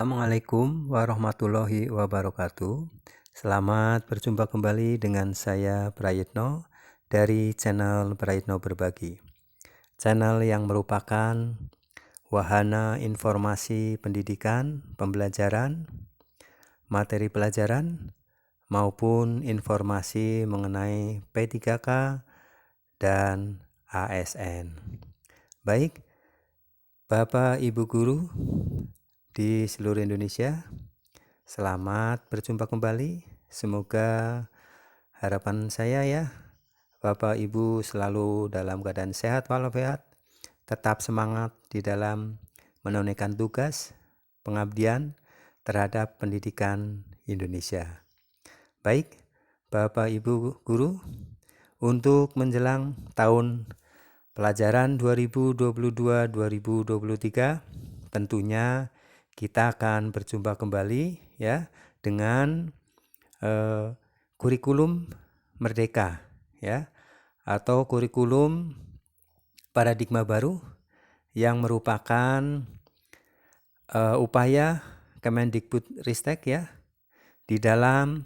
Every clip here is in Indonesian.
Assalamualaikum warahmatullahi wabarakatuh. Selamat berjumpa kembali dengan saya Prayitno dari channel Prayitno Berbagi. Channel yang merupakan wahana informasi pendidikan, pembelajaran, materi pelajaran, maupun informasi mengenai P3K dan ASN. Baik, Bapak Ibu Guru di seluruh Indonesia, selamat berjumpa kembali. Semoga harapan saya ya, Bapak Ibu selalu dalam keadaan sehat walafiat, tetap semangat di dalam menunaikan tugas pengabdian terhadap pendidikan Indonesia. Baik, Bapak Ibu Guru, untuk menjelang tahun pelajaran 2022-2023, tentunya kita akan berjumpa kembali ya dengan kurikulum merdeka ya, atau kurikulum paradigma baru yang merupakan upaya Kemendikbudristek ya di dalam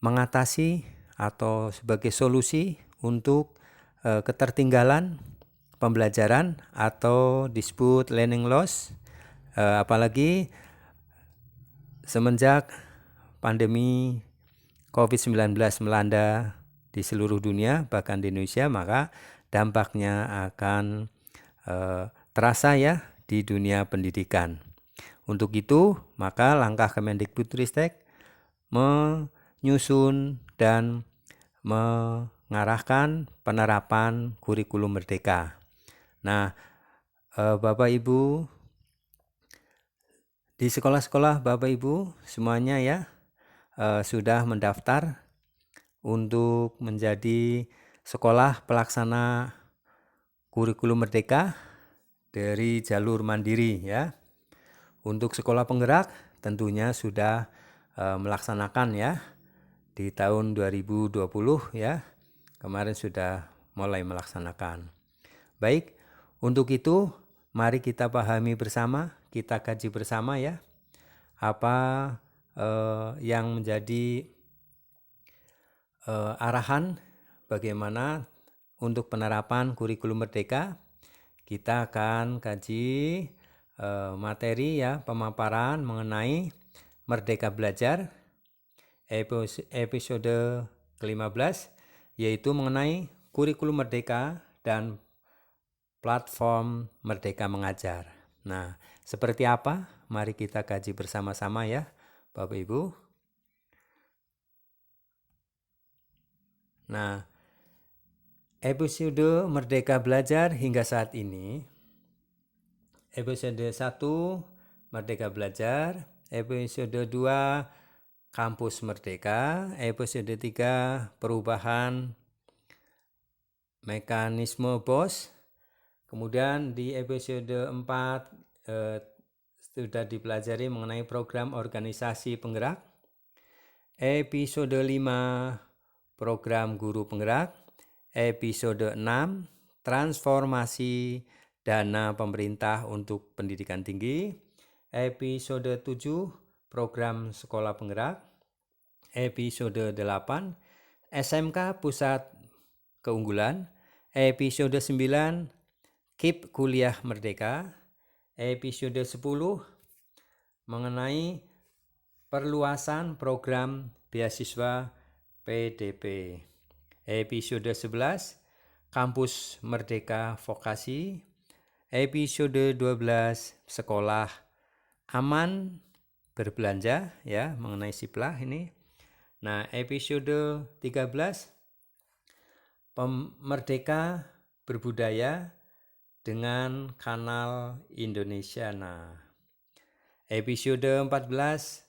mengatasi atau sebagai solusi untuk ketertinggalan pembelajaran atau disebut learning loss, apalagi semenjak pandemi COVID-19 melanda di seluruh dunia, bahkan di Indonesia, maka dampaknya akan terasa ya di dunia pendidikan. Untuk itu, maka langkah Kemendikbudristek menyusun dan mengarahkan penerapan kurikulum merdeka. Nah, Bapak Ibu di sekolah-sekolah, Bapak Ibu semuanya ya sudah mendaftar untuk menjadi sekolah pelaksana kurikulum merdeka dari jalur mandiri ya. Untuk sekolah penggerak tentunya sudah melaksanakan ya di tahun 2020 ya. Kemarin sudah mulai melaksanakan. Baik, untuk itu mari kita pahami bersama, kita kaji bersama ya, apa yang menjadi arahan bagaimana untuk penerapan kurikulum merdeka. Kita akan kaji materi ya, pemaparan mengenai Merdeka Belajar episode ke-15, yaitu mengenai kurikulum merdeka dan platform Merdeka Mengajar. Nah, seperti apa? Mari kita kaji bersama-sama ya, Bapak Ibu. Nah, episode Merdeka Belajar hingga saat ini, episode 1 Merdeka Belajar, episode 2 Kampus Merdeka, episode 3 Perubahan Mekanisme BOS. Kemudian di episode 4 sudah dipelajari mengenai program organisasi penggerak. Episode 5 program guru penggerak. Episode 6 transformasi dana pemerintah untuk pendidikan tinggi. Episode 7 program sekolah penggerak. Episode 8 SMK Pusat Keunggulan. Episode 9 KIP Kuliah Merdeka. Episode 10 mengenai perluasan program beasiswa PDP. Episode 11 Kampus Merdeka Vokasi. Episode 12 Sekolah Aman Berbelanja ya, mengenai Siplah ini. Nah, episode 13 Merdeka Berbudaya dengan Kanal Indonesia. Nah, episode 14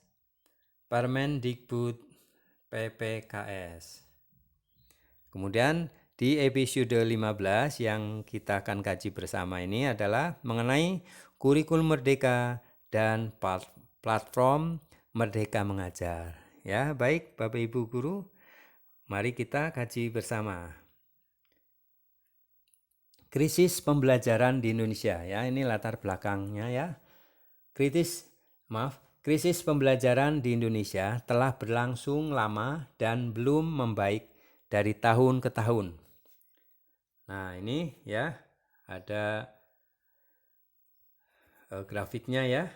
Permendikbud PPKS. Kemudian di episode 15 yang kita akan kaji bersama ini adalah mengenai kurikulum merdeka dan platform Merdeka Mengajar. Ya, baik Bapak Ibu guru, mari kita kaji bersama. Krisis pembelajaran di Indonesia ya, ini latar belakangnya ya. Krisis pembelajaran di Indonesia telah berlangsung lama dan belum membaik dari tahun ke tahun. Nah, ini ya ada grafiknya ya.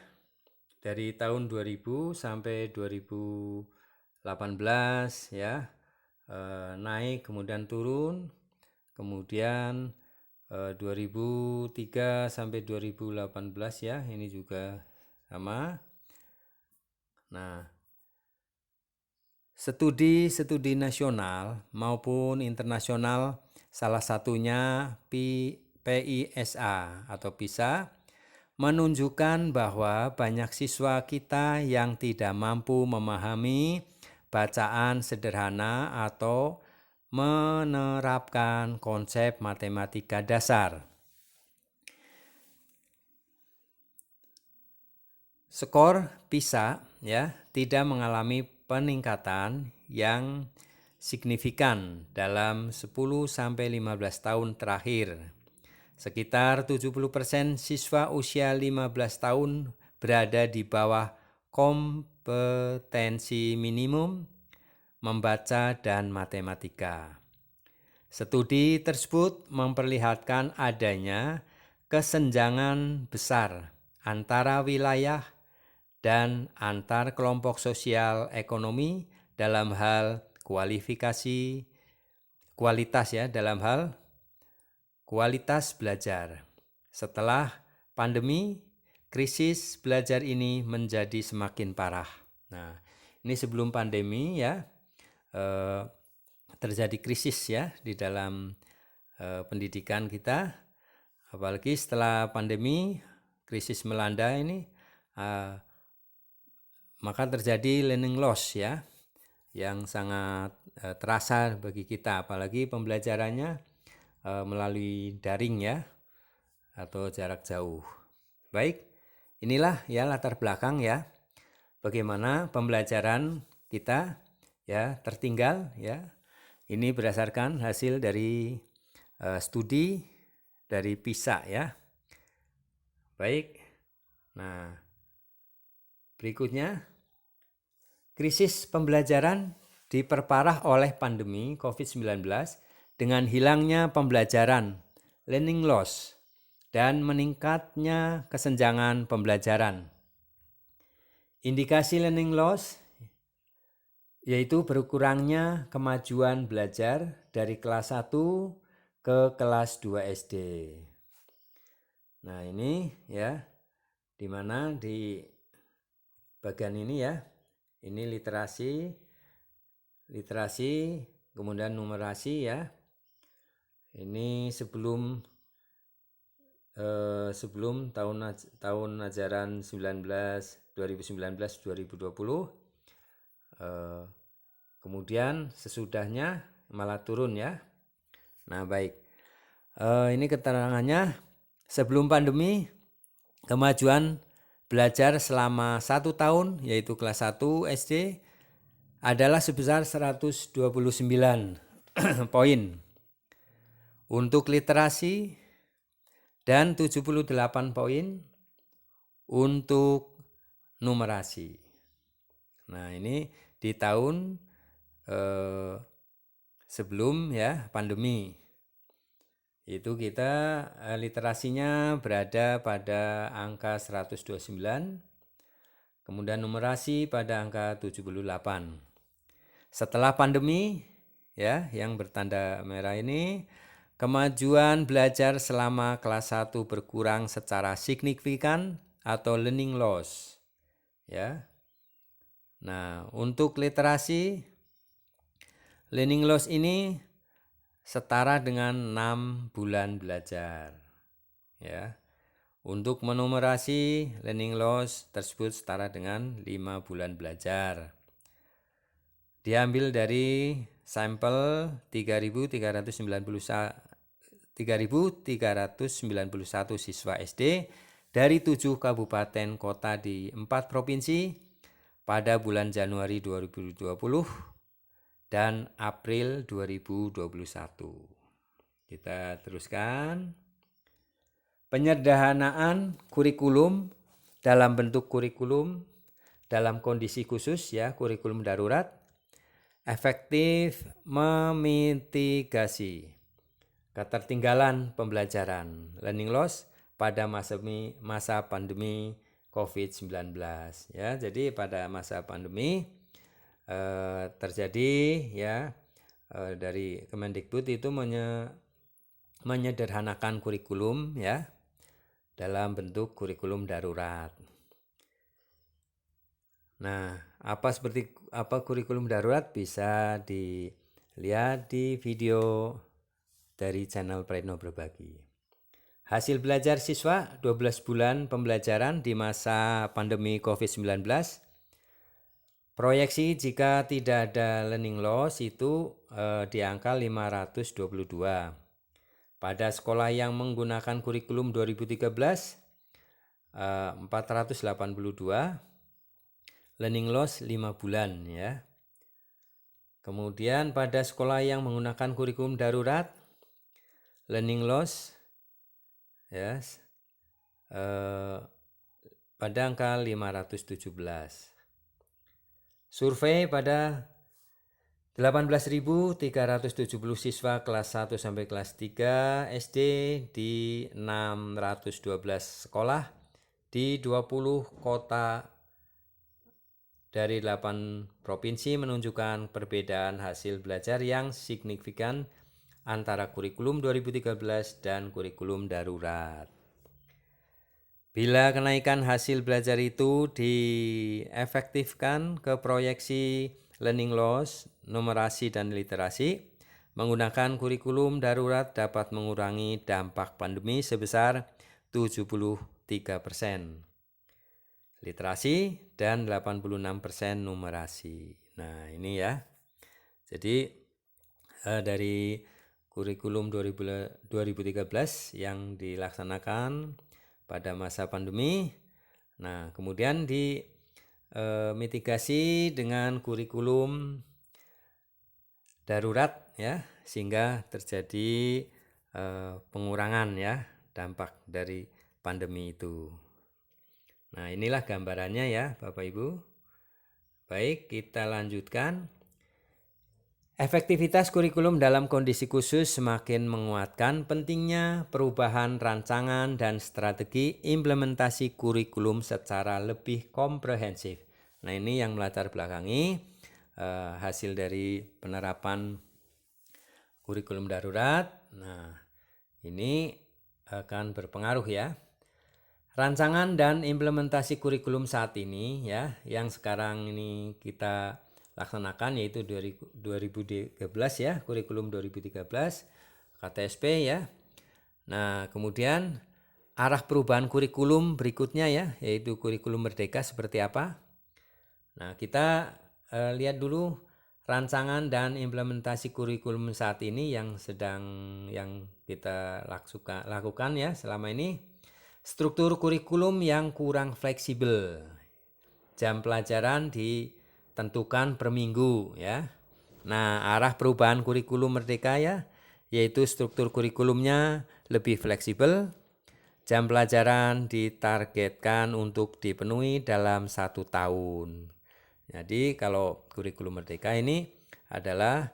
Dari tahun 2000 sampai 2018 ya, naik kemudian turun, kemudian 2003 sampai 2018 ya, ini juga sama. Nah, studi nasional maupun internasional, salah satunya PISA atau PISA, menunjukkan bahwa banyak siswa kita yang tidak mampu memahami bacaan sederhana atau menerapkan konsep matematika dasar. Skor PISA ya tidak mengalami peningkatan yang signifikan dalam 10-15 tahun terakhir. Sekitar 70% siswa usia 15 tahun berada di bawah kompetensi minimum membaca dan matematika. Studi tersebut memperlihatkan adanya kesenjangan besar antara wilayah dan antar kelompok sosial ekonomi dalam hal kualitas belajar. Setelah pandemi, krisis belajar ini menjadi semakin parah. Nah, ini sebelum pandemi ya, terjadi krisis ya di dalam pendidikan kita. Apalagi setelah pandemi, krisis melanda ini, maka terjadi learning loss ya, yang sangat terasa bagi kita, apalagi pembelajarannya melalui daring ya atau jarak jauh. Baik, inilah ya latar belakang ya bagaimana pembelajaran kita ya tertinggal ya. Ini berdasarkan hasil dari studi dari PISA ya. Baik. Nah, berikutnya krisis pembelajaran diperparah oleh pandemi COVID-19 dengan hilangnya pembelajaran, learning loss, dan meningkatnya kesenjangan pembelajaran. Indikasi learning loss yaitu berkurangnya kemajuan belajar dari kelas 1 ke kelas 2 SD. Nah, ini ya, di mana di bagian ini ya, ini literasi, kemudian numerasi ya. Ini sebelum tahun ajaran 2019-2020. Kemudian sesudahnya malah turun ya. Nah, baik. Ini keterangannya sebelum pandemi kemajuan belajar selama 1 tahun yaitu kelas 1 SD adalah sebesar 129 poin untuk literasi dan 78 poin untuk numerasi. Nah, ini di tahun sebelum ya pandemi. Itu kita literasinya berada pada angka 129, kemudian numerasi pada angka 78. Setelah pandemi ya yang bertanda merah ini, kemajuan belajar selama kelas 1 berkurang secara signifikan atau learning loss. Ya. Nah, untuk literasi learning loss ini setara dengan 6 bulan belajar. Ya. Untuk menumerasi learning loss tersebut setara dengan 5 bulan belajar. Diambil dari sampel 3.391 siswa SD dari 7 kabupaten kota di 4 provinsi pada bulan Januari 2020 dan April 2021. Kita teruskan. Penyederhanaan kurikulum dalam bentuk kurikulum dalam kondisi khusus ya, kurikulum darurat, efektif memitigasi ketertinggalan pembelajaran learning loss pada masa pandemi COVID-19 ya. Jadi pada masa pandemi terjadi ya dari Kemendikbud itu menyederhanakan kurikulum ya dalam bentuk kurikulum darurat. Nah, apa kurikulum darurat bisa dilihat di video dari channel Preno Berbagi. Hasil belajar siswa 12 bulan pembelajaran di masa pandemi COVID-19. Proyeksi jika tidak ada learning loss itu di angka 522. Pada sekolah yang menggunakan kurikulum 2013 482, learning loss 5 bulan ya. Kemudian pada sekolah yang menggunakan kurikulum darurat, learning loss ya pada angka 517. Survei pada 18.370 siswa kelas 1 sampai kelas 3 SD di 612 sekolah di 20 kota dari 8 provinsi menunjukkan perbedaan hasil belajar yang signifikan antara kurikulum 2013 dan kurikulum darurat. Bila kenaikan hasil belajar itu diefektifkan ke proyeksi learning loss, numerasi dan literasi, menggunakan kurikulum darurat dapat mengurangi dampak pandemi sebesar 73%. Literasi dan 86% numerasi. Nah, ini ya. Jadi dari kurikulum 2013 yang dilaksanakan pada masa pandemi. Nah, kemudian mitigasi dengan kurikulum darurat ya, sehingga terjadi pengurangan ya dampak dari pandemi itu. Nah, inilah gambarannya ya Bapak Ibu. Baik, kita lanjutkan. Efektivitas kurikulum dalam kondisi khusus semakin menguatkan pentingnya perubahan rancangan dan strategi implementasi kurikulum secara lebih komprehensif. Nah, ini yang melatar belakangi hasil dari penerapan kurikulum darurat. Nah, ini akan berpengaruh ya. Rancangan dan implementasi kurikulum saat ini ya, yang sekarang ini kita laksanakan yaitu 2013 ya, kurikulum 2013 KTSP ya. Nah, kemudian arah perubahan kurikulum berikutnya ya, yaitu kurikulum merdeka seperti apa. Nah, kita lihat dulu rancangan dan implementasi kurikulum saat ini yang kita lakukan ya selama ini. Struktur kurikulum yang kurang fleksibel. Jam pelajaran ditentukan per minggu ya. Nah, arah perubahan kurikulum merdeka ya, yaitu struktur kurikulumnya lebih fleksibel. Jam pelajaran ditargetkan untuk dipenuhi dalam 1 tahun. Jadi kalau kurikulum merdeka ini adalah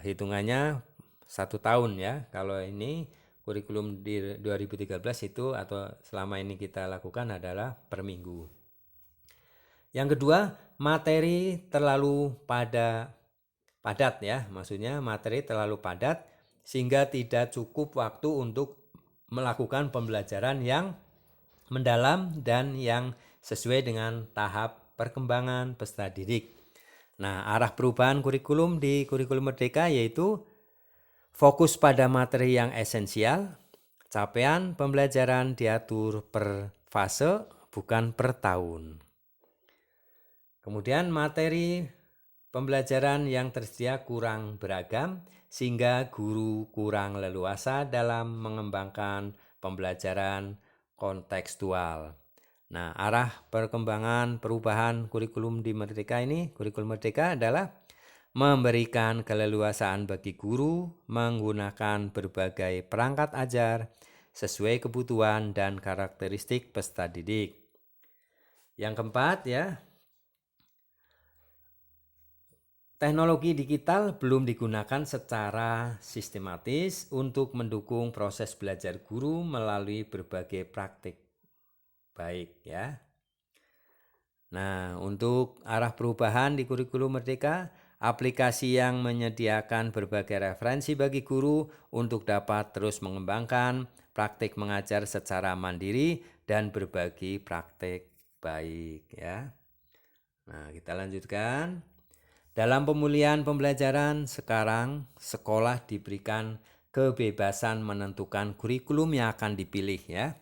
hitungannya 1 tahun ya. Kalau ini kurikulum di 2013 itu atau selama ini kita lakukan adalah per minggu. Yang kedua, materi terlalu padat ya, maksudnya materi terlalu padat sehingga tidak cukup waktu untuk melakukan pembelajaran yang mendalam dan yang sesuai dengan tahap perkembangan peserta didik. Nah, arah perubahan kurikulum di kurikulum merdeka yaitu fokus pada materi yang esensial, capaian pembelajaran diatur per fase bukan per tahun. Kemudian materi pembelajaran yang tersedia kurang beragam sehingga guru kurang leluasa dalam mengembangkan pembelajaran kontekstual. Nah, arah perkembangan perubahan kurikulum di Merdeka ini, kurikulum Merdeka adalah memberikan keleluasaan bagi guru menggunakan berbagai perangkat ajar sesuai kebutuhan dan karakteristik peserta didik. Yang keempat ya, teknologi digital belum digunakan secara sistematis untuk mendukung proses belajar guru melalui berbagai praktik baik ya. Nah, untuk arah perubahan di kurikulum Merdeka, aplikasi yang menyediakan berbagai referensi bagi guru untuk dapat terus mengembangkan praktik mengajar secara mandiri dan berbagi praktik baik ya. Nah, kita lanjutkan. Dalam pemulihan pembelajaran sekarang, sekolah diberikan kebebasan menentukan kurikulum yang akan dipilih ya.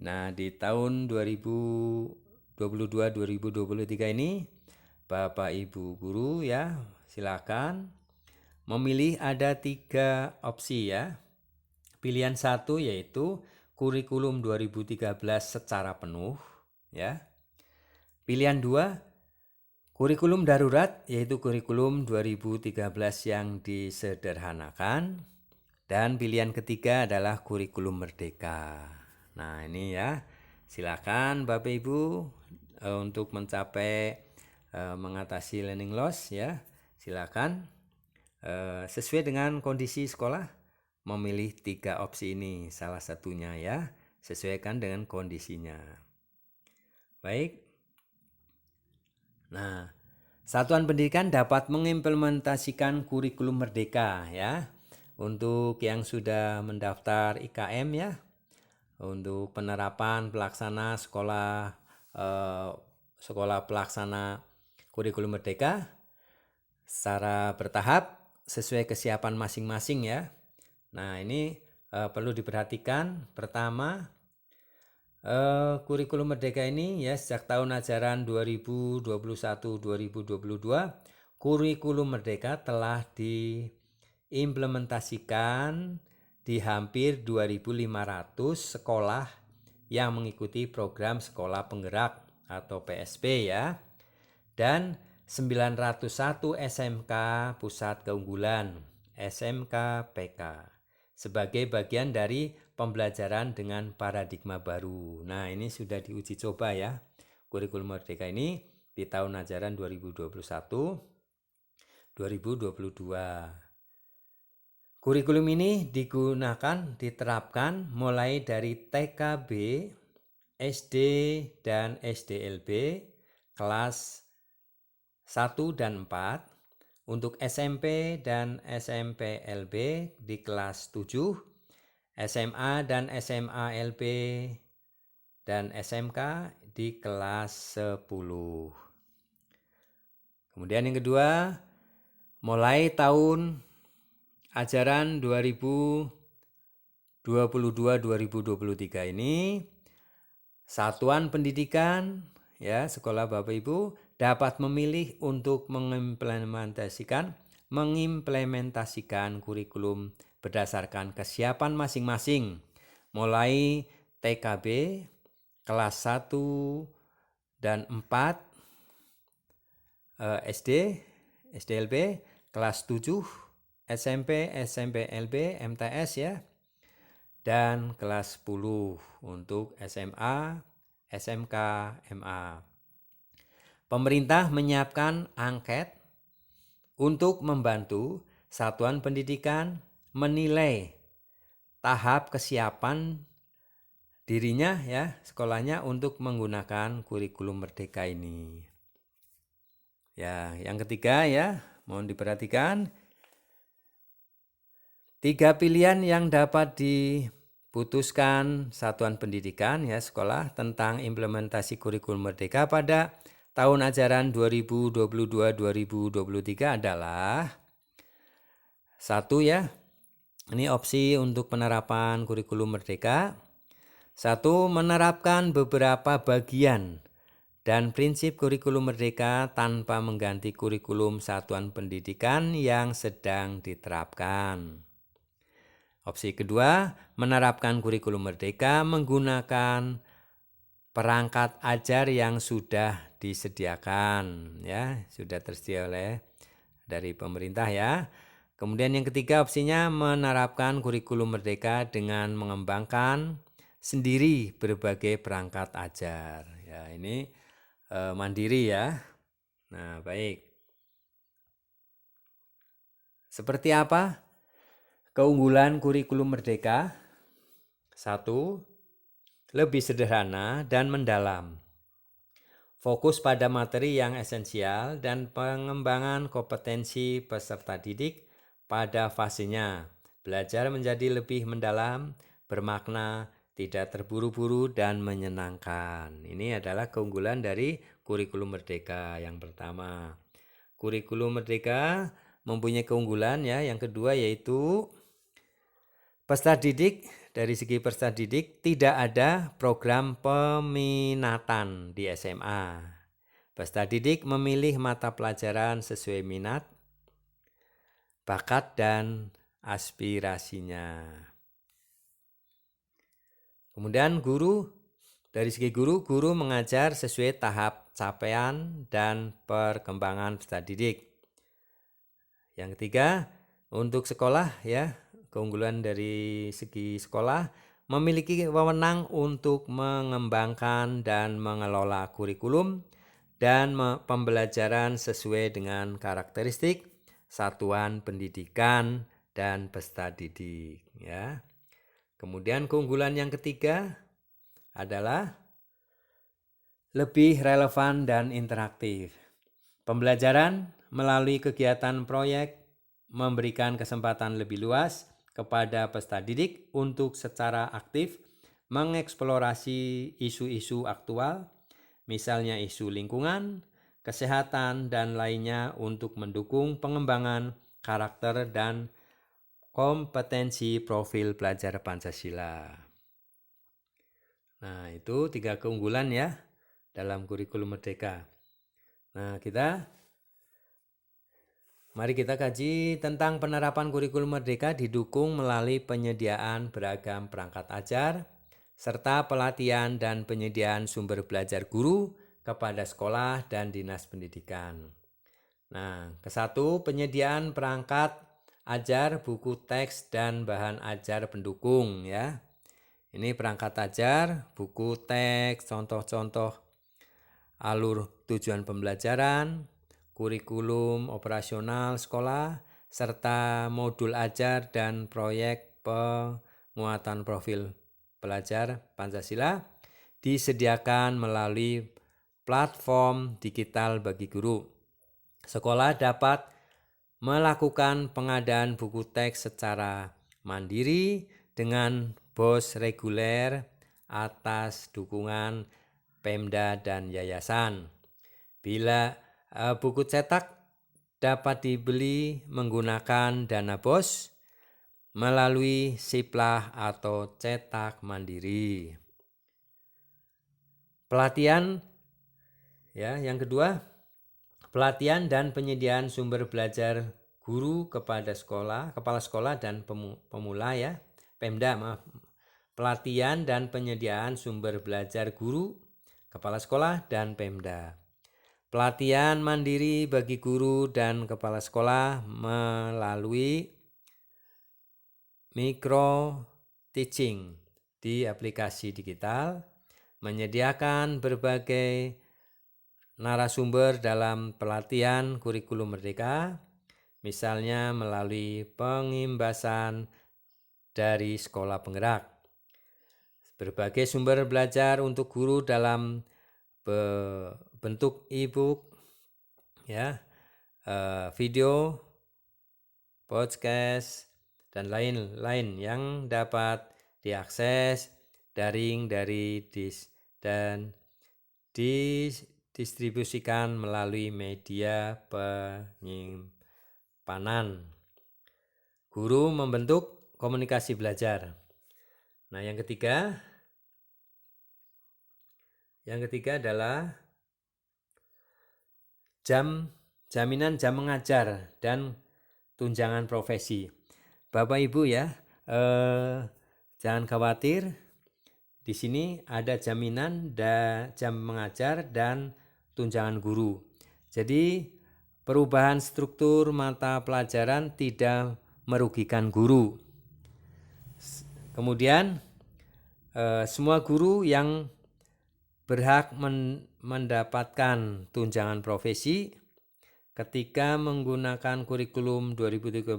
Nah, di tahun 2022-2023 ini, Bapak Ibu guru ya, silakan memilih ada 3 opsi ya. Pilihan 1 yaitu kurikulum 2013 secara penuh ya. Pilihan 2 kurikulum darurat yaitu kurikulum 2013 yang disederhanakan, dan pilihan ketiga adalah kurikulum merdeka. Nah, ini ya, silakan Bapak Ibu untuk mencapai mengatasi learning loss ya. Silakan sesuai dengan kondisi sekolah memilih 3 opsi ini salah satunya ya, sesuaikan dengan kondisinya. Baik. Nah, satuan pendidikan dapat mengimplementasikan kurikulum merdeka ya. Untuk yang sudah mendaftar IKM ya, untuk penerapan pelaksana sekolah pelaksana kurikulum merdeka secara bertahap sesuai kesiapan masing-masing ya. Nah, ini perlu diperhatikan. Pertama, kurikulum merdeka ini ya sejak tahun ajaran 2021-2022 kurikulum merdeka telah diimplementasikan di hampir 2.500 sekolah yang mengikuti program sekolah penggerak atau PSP ya, dan 901 SMK pusat keunggulan SMK PK sebagai bagian dari pembelajaran dengan paradigma baru. Nah, ini sudah diuji coba ya, kurikulum merdeka ini di tahun ajaran 2021-2022. Kurikulum ini diterapkan mulai dari TKB, SD, dan SDLB kelas 1 dan 4, untuk SMP dan SMPLB di kelas 7, SMA dan SMALB dan SMK di kelas 10. Kemudian yang kedua, mulai tahun ajaran 2022-2023 ini, satuan pendidikan ya, sekolah Bapak Ibu dapat memilih untuk mengimplementasikan kurikulum berdasarkan kesiapan masing-masing, mulai TKB kelas 1 dan 4, SD, SDLB kelas 7, SMP, SMPLB, MTS ya, dan kelas 10 untuk SMA, SMK, MA. Pemerintah menyiapkan angket untuk membantu satuan pendidikan menilai tahap kesiapan dirinya ya, sekolahnya untuk menggunakan kurikulum merdeka ini. Ya, yang ketiga ya, mohon diperhatikan 3 pilihan yang dapat diputuskan satuan pendidikan ya, sekolah tentang implementasi kurikulum merdeka pada tahun ajaran 2022-2023 adalah 1 ya, ini opsi untuk penerapan kurikulum merdeka. 1. Menerapkan beberapa bagian dan prinsip kurikulum merdeka tanpa mengganti kurikulum satuan pendidikan yang sedang diterapkan. Opsi kedua, menerapkan kurikulum merdeka menggunakan perangkat ajar yang sudah disediakan ya, sudah tersedia dari pemerintah ya. Kemudian yang ketiga opsinya menerapkan kurikulum merdeka dengan mengembangkan sendiri berbagai perangkat ajar. Ya, ini mandiri ya. Nah, baik. Seperti apa keunggulan kurikulum merdeka? 1. Lebih sederhana dan mendalam. Fokus pada materi yang esensial dan pengembangan kompetensi peserta didik pada fasenya. Belajar menjadi lebih mendalam, bermakna, tidak terburu-buru, dan menyenangkan. Ini adalah keunggulan dari kurikulum merdeka yang pertama. Kurikulum merdeka mempunyai keunggulan ya. Yang kedua yaitu peserta didik, dari segi peserta didik tidak ada program peminatan di SMA. Peserta didik memilih mata pelajaran sesuai minat, bakat, dan aspirasinya. Kemudian guru, dari segi guru mengajar sesuai tahap capaian dan perkembangan peserta didik. Yang ketiga, untuk sekolah ya, keunggulan dari segi sekolah memiliki wewenang untuk mengembangkan dan mengelola kurikulum dan pembelajaran sesuai dengan karakteristik satuan pendidikan dan peserta didik ya. Kemudian keunggulan yang ketiga adalah lebih relevan dan interaktif. Pembelajaran melalui kegiatan proyek memberikan kesempatan lebih luas kepada peserta didik untuk secara aktif mengeksplorasi isu-isu aktual, misalnya isu lingkungan, kesehatan, dan lainnya untuk mendukung pengembangan karakter dan kompetensi profil pelajar Pancasila. Nah, itu 3 keunggulan ya dalam kurikulum merdeka. Nah, mari kita kaji tentang penerapan kurikulum merdeka didukung melalui penyediaan beragam perangkat ajar, serta pelatihan dan penyediaan sumber belajar guru kepada sekolah dan dinas pendidikan. Nah, ke-1 penyediaan perangkat ajar, buku teks, dan bahan ajar pendukung ya. Ini perangkat ajar, buku teks, contoh-contoh alur tujuan pembelajaran, kurikulum operasional sekolah, serta modul ajar dan proyek penguatan profil pelajar Pancasila disediakan melalui platform digital bagi guru. Sekolah dapat melakukan pengadaan buku teks secara mandiri dengan BOS reguler atas dukungan Pemda dan yayasan. Bila buku cetak dapat dibeli menggunakan dana BOS melalui Siplah atau cetak mandiri. Pelatihan ya, yang kedua, pelatihan dan penyediaan sumber belajar guru kepada sekolah, kepala sekolah dan pemula ya, Pemda maaf. Pelatihan dan penyediaan sumber belajar guru, kepala sekolah dan Pemda. Pelatihan mandiri bagi guru dan kepala sekolah melalui micro teaching di aplikasi digital, menyediakan berbagai narasumber dalam pelatihan kurikulum merdeka, misalnya melalui pengimbasan dari sekolah penggerak. Berbagai sumber belajar untuk guru dalam bentuk e-book ya, video, podcast, dan lain-lain yang dapat diakses daring dari dan didistribusikan melalui media penyimpanan. Guru membentuk komunikasi belajar. Nah, yang ketiga adalah jaminan jam mengajar dan tunjangan profesi. Bapak Ibu ya, jangan khawatir. Di sini ada jaminan jam mengajar dan tunjangan guru. Jadi perubahan struktur mata pelajaran tidak merugikan guru. Kemudian semua guru yang berhak mendapatkan tunjangan profesi ketika menggunakan kurikulum 2013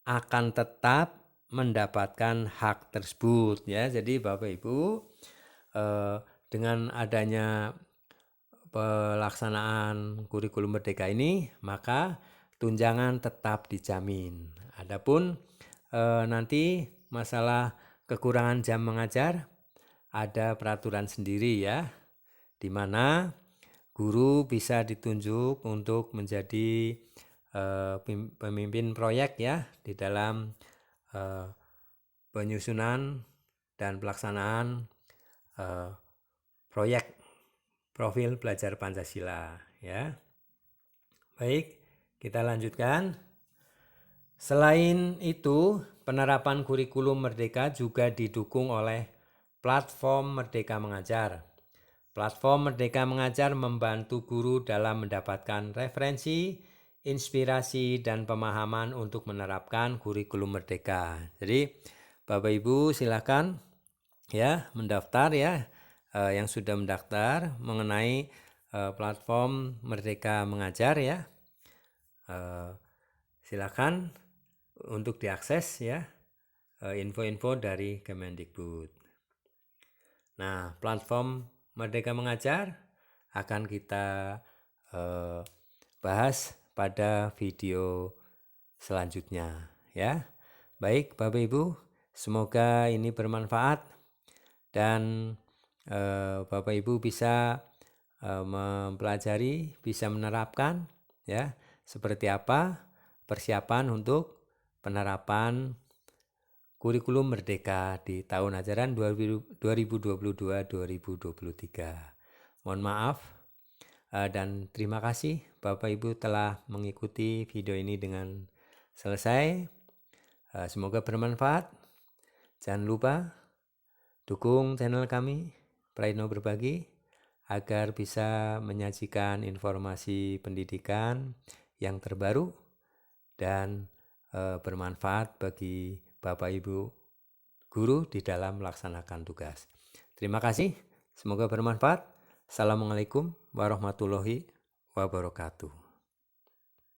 akan tetap mendapatkan hak tersebut ya. Jadi Bapak Ibu dengan adanya pelaksanaan kurikulum merdeka ini maka tunjangan tetap dijamin. Adapun nanti masalah kekurangan jam mengajar ada peraturan sendiri ya, di mana guru bisa ditunjuk untuk menjadi pemimpin proyek ya di dalam penyusunan dan pelaksanaan proyek profil pelajar Pancasila ya. Baik, kita lanjutkan. Selain itu, penerapan kurikulum Merdeka juga didukung oleh platform Merdeka Mengajar. Platform Merdeka Mengajar membantu guru dalam mendapatkan referensi, inspirasi, dan pemahaman untuk menerapkan kurikulum Merdeka. Jadi, Bapak Ibu silakan ya mendaftar ya, yang sudah mendaftar mengenai platform Merdeka Mengajar ya. Silakan untuk diakses ya info-info dari Kemendikbud. Nah, platform Merdeka Mengajar akan kita bahas pada video selanjutnya ya. Baik Bapak Ibu, semoga ini bermanfaat dan Bapak Ibu bisa mempelajari, bisa menerapkan ya seperti apa persiapan untuk penerapan kurikulum Merdeka di tahun ajaran 2022-2023. Mohon maaf dan terima kasih Bapak Ibu telah mengikuti video ini dengan selesai. Semoga bermanfaat. Jangan lupa dukung channel kami Praitno Berbagi agar bisa menyajikan informasi pendidikan yang terbaru dan bermanfaat bagi Bapak Ibu guru di dalam melaksanakan tugas. Terima kasih, semoga bermanfaat. Assalamualaikum warahmatullahi wabarakatuh.